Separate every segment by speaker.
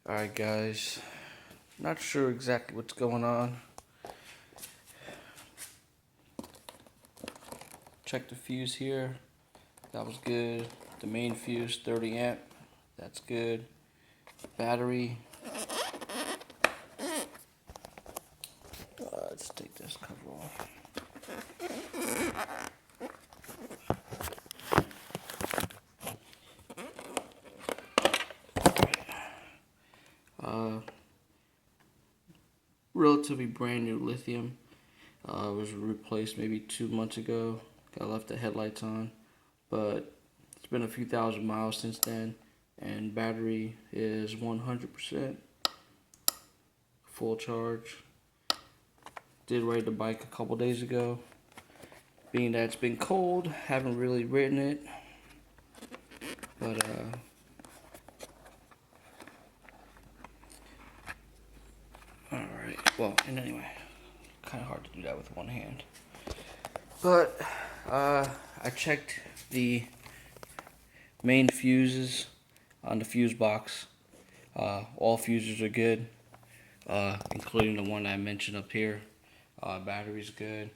Speaker 1: Alright guys, not sure exactly what's going on. Check the fuse here, that was good. The main fuse, 30 amp, that's good. Battery, let's take this cover off. Relatively brand new lithium. Was replaced maybe 2 months ago. I left the headlights on, but it's been a few thousand miles since then, and battery is 100% full charge. Did ride the bike a couple days ago. Being that it's been cold, haven't really ridden it, but alright, well, and anyway, kind of hard to do that with one hand. But I checked the main fuses on the fuse box. All fuses are good, including the one I mentioned up here. Battery's good.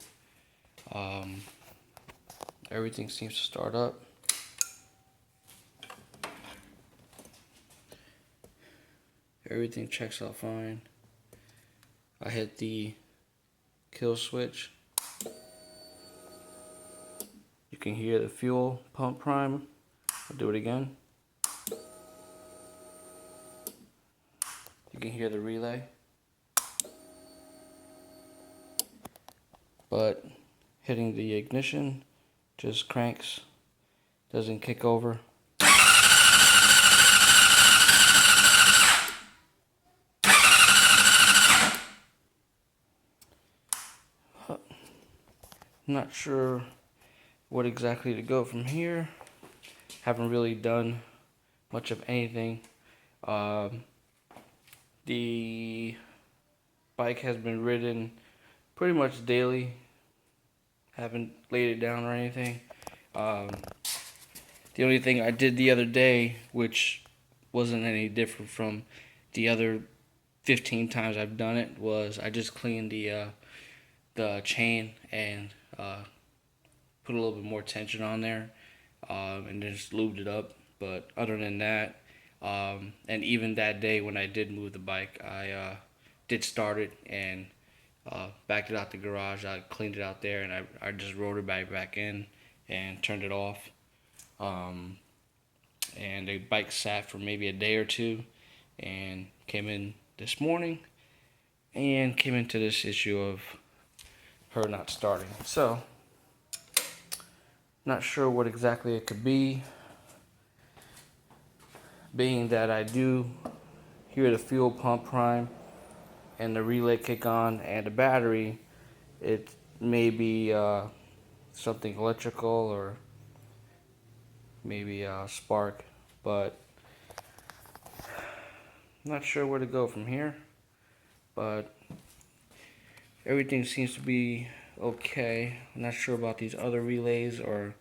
Speaker 1: Everything seems to start up. Everything checks out fine. I hit the kill switch. You can hear the fuel pump prime. I'll do it again. You can hear the relay. But hitting the ignition just cranks, doesn't kick over. Not sure what exactly to go from here. Haven't really done much of anything. The bike has been ridden pretty much daily. Haven't laid it down or anything. The only thing I did the other day, which wasn't any different from the other 15 times I've done it, was I just cleaned the chain and put a little bit more tension on there, and just lubed it up. But other than that, and even that day when I did move the bike, I did start it and backed it out the garage. I cleaned it out there, and I just rode it back in and turned it off. And the bike sat for maybe a day or two, and came in this morning and came into this issue of her not starting. So, not sure what exactly it could be, being that I do hear the fuel pump prime and the relay kick on and the battery. It may be something electrical or maybe a spark, but I'm not sure where to go from here. But everything seems to be okay. I'm not sure about these other relays or